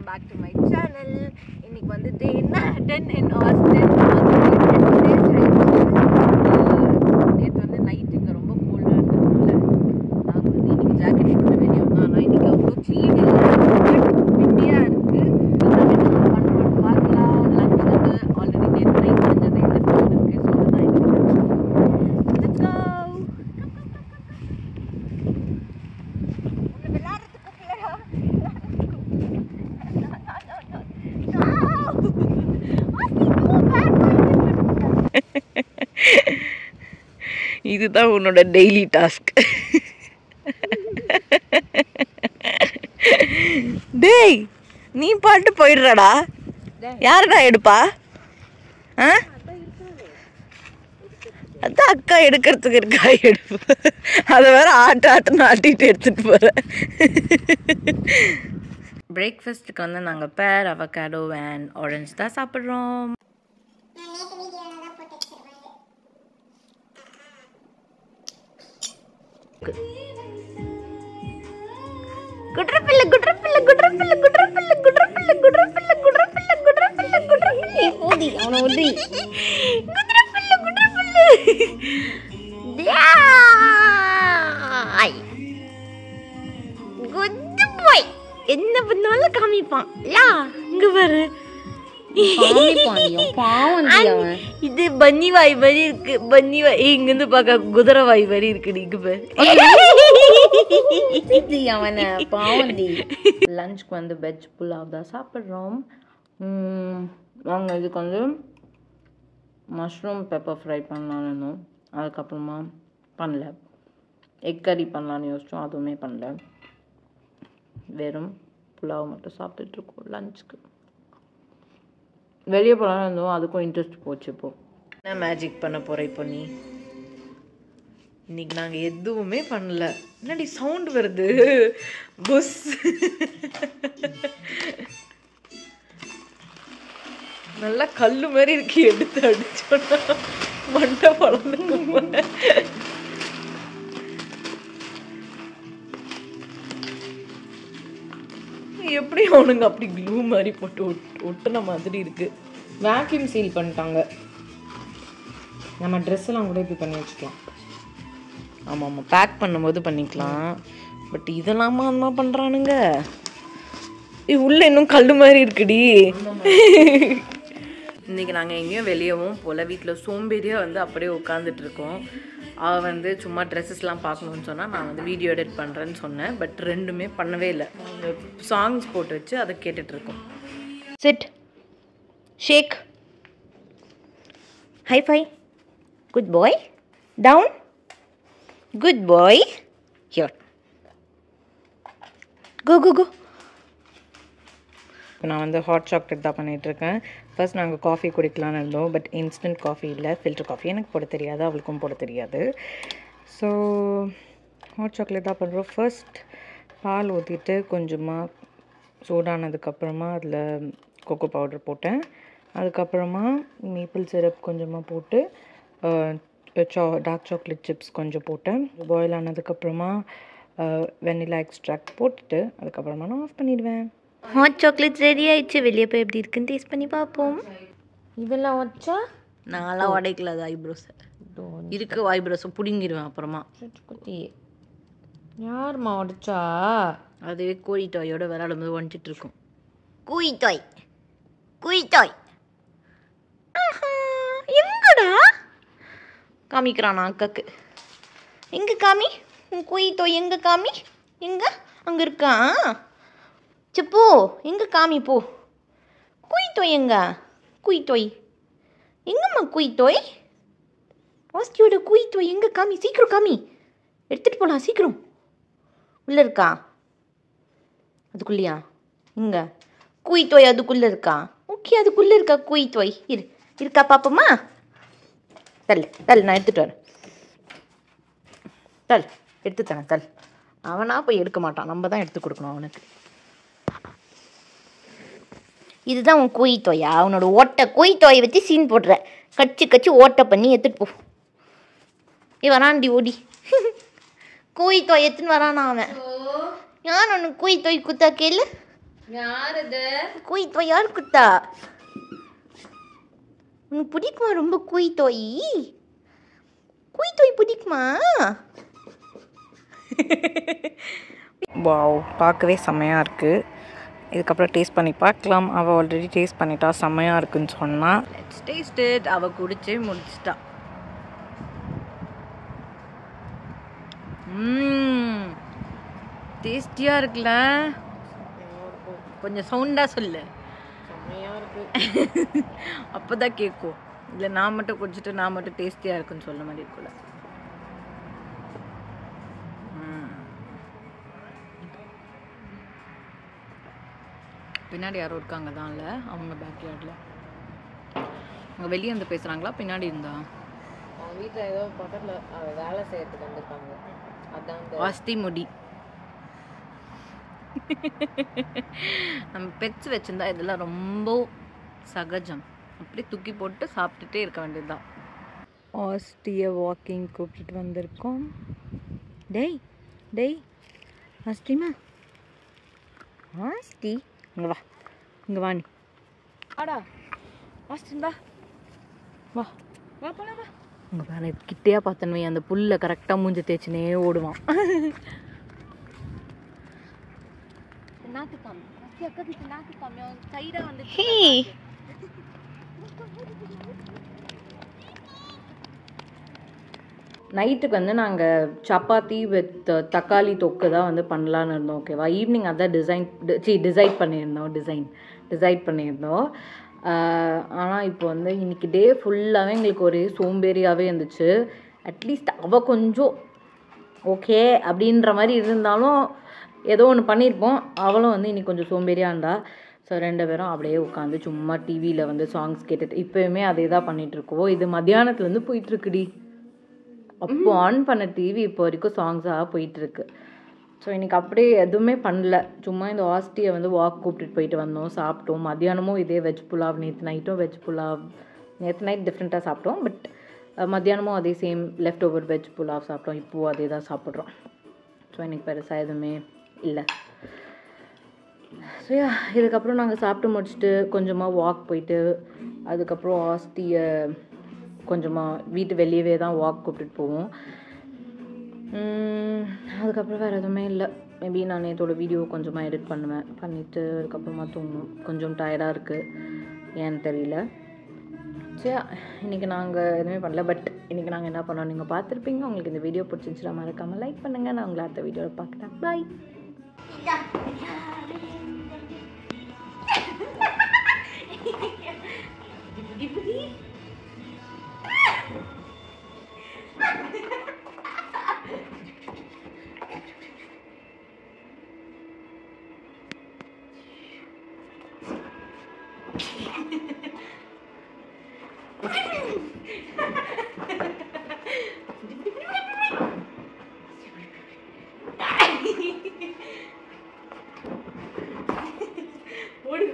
Welcome back to my channel. இன்னைக்கு வந்து டே 10 in Austin. நேற்று வந்து நைட் இங்கே ரொம்ப கோல்டாக இருந்ததுனால நாங்கள் வந்து இன்னைக்கு ஜாக்கெட் போட்டு வெளியே வந்தோம். ஆனால் இன்னைக்கு அவ்வளோ சில்லுன்னு இல்லை, விண்டியாக இருக்குது. பண்ணுவோம் பார்க்கலாம். லஞ்ச் வந்து ஆல்ரெடி நேற்று நைட் செஞ்சது இந்த ஃபோன் இருக்குது. ஸோ அதுதான் இன்னைக்கு லெட்ஸ் கோ. இதுதான் உன்னோட டெய்லி டாஸ்க். டேய், நீ பாட்டு போயிடுறடா. யாருடா எடுப்பா? அதான் அக்கா எடுக்கிறதுக்கு இருக்கா எடுப்பு. அதை வேற ஆட்டுன்னு ஆட்டிட்டு எடுத்துட்டு போறேன். பிரேக்ஃபாஸ்ட்டுக்கு வந்து நாங்கள் பேர் அவகாடோ அண்ட் ஆரஞ்சு தான் சாப்பிட்றோம். என்ன பண்ணாலும் காமிப்பான். இங்க பாரு, இது பன்னி வாய் மாதிரி இருக்கு. பன்னி வாய் இங்க இருந்து பாக்க குதிரை வாய் மாதிரி இருக்கு. இங்க பாரு. அவனை பாவண்டி. லஞ்சுக்கு வந்து வெஜ் புலாவ் தான் சாப்பிட்றோம். நாங்கள் இதுக்கு வந்து மஷ்ரூம் பெப்பர் ஃப்ரை பண்ணலான்னு இருந்தோம். அதுக்கப்புறமா பண்ணல. எக் கறி பண்ணலான்னு யோசித்தோம், அதுவுமே பண்ணல. வெறும் புலாவ் மட்டும் சாப்பிட்டுட்ருக்கோம் லஞ்சுக்கு. வெளியே போகலான்னு இருந்தோம், அதுக்கும் இன்ட்ரெஸ்ட் போச்சு. இப்போ என்ன மேஜிக் பண்ண போகிறேன் இப்போ நீ? இன்னைக்கு நாங்கள் எதுவுமே பண்ணல. என்னடி சவுண்ட் வருது? புஸ். நல்லா கல்லு மாதிரி இருக்கு. எடுத்து அடிச்சோன்னா மண்டை பழந்து. எப்படி அவனுங்க அப்படி க்ளூ மாதிரி போட்டு ஒட்டுன மாதிரி இருக்கு. வேக்யூம் சீல் பண்ணிட்டாங்க. நம்ம ட்ரெஸ் எல்லாம் கூட இப்படி பண்ணி வச்சுக்கலாம். ஆமாம் ஆமாம், பேக் பண்ணும்போது பண்ணிக்கலாம். பட் இதெல்லாமா அந்த பண்ணுறானுங்க. உள்ள இன்னும் கல் மாதிரி இருக்குடி. இன்றைக்கி நாங்கள் எங்கேயும் வெளியவும் போல், வீட்டில் சோம்பேறியாக வந்து அப்படியே உட்காந்துட்டு இருக்கோம். அவள் வந்து சும்மா ட்ரெஸ்ஸஸ்லாம் பார்க்கணுன்னு சொன்னால் நான் வந்து வீடியோ எடிட் பண்ணுறேன்னு சொன்னேன். பட் ரெண்டுமே பண்ணவே இல்லை. சாங்ஸ் போட்டு வச்சு அதை கேட்டுட்ருக்கோம். Sit, shake, high five, good bye, down, good bye, here, go go go. இப்போ நான் வந்து ஹாட் சாக்லேட் தான் பண்ணிகிட்ருக்கேன். ஃபர்ஸ்ட் நாங்கள் காஃபி குடிக்கலான்னு இருந்தோம். பட் இன்ஸ்டன்ட் காஃபி இல்லை, ஃபில்டர் காஃபி. எனக்கு போட தெரியாது, அவளுக்கும் போட தெரியாது. ஸோ ஹாட் சாக்லேட் தான் பண்ணுறோம். ஃபர்ஸ்ட் பால் ஊற்றிட்டு கொஞ்சமாக சூடானதுக்கப்புறமா அதில் கொக்கோ பவுடர் போட்டேன். அதுக்கப்புறமா மேப்பிள் சிரப் கொஞ்சமாக போட்டு டார்க் சாக்லேட் சிப்ஸ் கொஞ்சம் போட்டேன். பாயில் ஆனதுக்கப்புறமா வெனிலா எக்ஸ்ட்ராக்ட் போட்டுட்டு அதுக்கப்புறமா நான் ஆஃப் பண்ணிடுவேன். ஹாட் சாக்லேட் ரெடி ஆயிடுச்சு. வெளியே போய் எப்படி இருக்குன்னு டேஸ்ட் பண்ணி பார்ப்போம். இதெல்லாம் வச்சா நான்லாம் உடைக்கல. அது ஐப்ரோஸை இருக்கு, ஐப்ரோஸை பிடுங்கிடுவேன் அப்புறமா. யாருமா உடைச்சா? அதுவே கோழி டாயோட விளையாடும் போது வந்துட்டு இருக்கும். கூய் டாய், கூய் டாய். எங்கடா காமிக்கிறானா அக்காக்கு? எங்கே காமி உன் கூய் டாய்? எங்கே காமி? எங்கே? அங்கே இருக்கான். செப்போ எங்கே காமி? போ. குய் டோய் எங்க? குய் டோய் எங்கம்மா? குய் டோய், ஆஸ்தியோட குய் டோய் எங்கே? காமி, சீக்கிரம் காமி, எடுத்துகிட்டு போகலாம் சீக்கிரம். உள்ளே இருக்கா? அதுக்குள்ளேயா? இங்கே குய் டோய் அதுக்குள்ளே இருக்கா? ஓகே, அதுக்குள்ளே இருக்கா குய் டோய்? இருக்கா பாப்போம்மா? தல் தல், நான் எடுத்துகிட்டு வரேன். தல், எடுத்து தரேன். தல். அவனா போய் எடுக்க மாட்டான், நம்ம தான் எடுத்து கொடுக்கணும் அவனுக்கு. இதுதான் உன் கோய் தோயா? அவனோட ஓட்டை கோய் தோயை வச்சு சீன் போடுற. கச்சி கச்சி ஓட்டை பண்ணி எடுத்துகிட்டு போ. வரான்டி ஓடி. கோய் தோய் எடுத்துன்னு வரானா அவன்? யார் ஒன்று கோய் தோய் குத்தா கேளு. யார் இது? குய் தோய் யார் குத்தா? உனக்கு பிடிக்குமா ரொம்ப குய் தோய்? குய் தோய் பிடிக்குமா? வாவ், பார்க்கவே செம்மையாக இருக்குது. இதுக்கப்புறம் டேஸ்ட் பண்ணி பார்க்கலாம். அவள் ஆல்ரெடி டேஸ்ட் பண்ணிட்டா, செம்மையாக இருக்குன்னு சொன்னால். Let's taste it. அவள் குடிச்சே முடிச்சிட்டா. டேஸ்டியாக இருக்குல்ல? கொஞ்சம் சவுண்டாக சொல்லு. அப்போ தான் கேட்கும். இல்லை நான் மட்டும் குடிச்சிட்டு நான் மட்டும் டேஸ்டியாக இருக்குன்னு சொல்ல மாதிரி இருக்குல்ல. பின்னாடி யாரோ இருக்காங்க தான் இல்லை, அவங்க பேக்யார்டில். அவங்க வெளியே இருந்து பேசுகிறாங்களா பின்னாடி இருந்தா? அவங்க வீட்டில் ஏதோ பக்கத்தில் வேலை செய்யறதுக்கு வந்திருக்காங்க. அதான் ஆஸ்தி முடி. நம்ம பெட்ஸ் வச்சுருந்தா இதெல்லாம் ரொம்ப சகஜம். அப்படியே தூக்கி போட்டு சாப்பிட்டுட்டே இருக்க வேண்டியதுதான். ஆஸ்தியை வாக்கிங் கூப்பிட்டு வந்திருக்கோம். டேய் டேய் ஆஸ்திமா, ஆஸ்தி இங்கே வா, இங்கே வா. நீ ஆடா ஆஸ்தின் வா வா வா போலாம் வா. உங்கள் வேலை கிட்டேயா பார்த்தனவே அந்த புல்லை கரெக்டாக மூஞ்சி தேய்ச்சினே ஓடுவான். நைட்டுக்கு வந்து நாங்கள் சப்பாத்தி வித் தக்காளி தொக்கு தான் வந்து பண்ணலான்னு இருந்தோம். ஓகேவா, ஈவினிங் அதான் டிசைட் பண்ணியிருந்தோம். ஆனால் இப்போ வந்து இன்றைக்கி டே ஃபுல்லாகவே எங்களுக்கு ஒரு சோம்பேறியாகவே இருந்துச்சு. அட்லீஸ்ட் அவள் கொஞ்சம் ஓகே அப்படின்ற மாதிரி இருந்தாலும் ஏதோ ஒன்று பண்ணியிருப்போம். அவளும் வந்து இன்றைக்கி கொஞ்சம் சோம்பேறியாக இருந்தா. ஸோ 2 பேரும் அப்படியே உட்காந்து சும்மா டிவியில் வந்து சாங்ஸ் கேட்டுட்டு இப்போயுமே அதே தான் பண்ணிகிட்ருக்கோம். இது மத்தியானத்துலேருந்து போயிட்டுருக்குடி. அப்போ ஆன் பண்ண டிவி இப்போ வரைக்கும் சாங்ஸாக போயிட்டுருக்கு. ஸோ இன்றைக்கி அப்படியே எதுவுமே பண்ணல. சும்மா இந்த ஆஸ்தியை வந்து வாக் கூப்பிட்டுட்டு போயிட்டு வந்தோம், சாப்பிட்டோம். மத்தியானமும் இதே வெஜ் புலாவ், நேற்று நைட்டும் வெஜ் புலாவ். நேற்று நைட் டிஃப்ரெண்ட்டாக சாப்பிட்டோம், பட் மத்தியானமும் அதே same left over veg pulao சாப்பிட்டோம். இப்போது அதே தான் சாப்பிட்றோம். ஸோ இன்றைக்கி பெருசாக எதுவுமே இல்லை. ஸோ இதுக்கப்புறம் நாங்கள் சாப்பிட்டு முடிச்சுட்டு கொஞ்சமாக வாக் போயிட்டு அதுக்கப்புறம் ஆஸ்தியை கொஞ்சமாக வீட்டு வெளியவே தான் வாக் கூப்பிட்டுட்டு போவோம். அதுக்கப்புறம் வேறு எதுவுமே இல்லை. மேபி நான் நேற்றோட வீடியோ கொஞ்சமாக எடிட் பண்ணிவிட்டு அதுக்கப்புறமா தூங்கணும். கொஞ்சம் டயர்டாக இருக்குது, ஏன்னு தெரியல. சரி, இன்றைக்கி நாங்கள் எதுவுமே பண்ணல. பட் இன்றைக்கி நாங்கள் என்ன பண்ணோம் நீங்கள் பார்த்துருப்பீங்க. உங்களுக்கு இந்த வீடியோ பிடிச்சிருந்துச்சுன்னா மறக்காமல் லைக் பண்ணுங்கள். நான் உங்களை அடுத்த வீடியோவில் பார்க்குறேன். பாய். ஓடி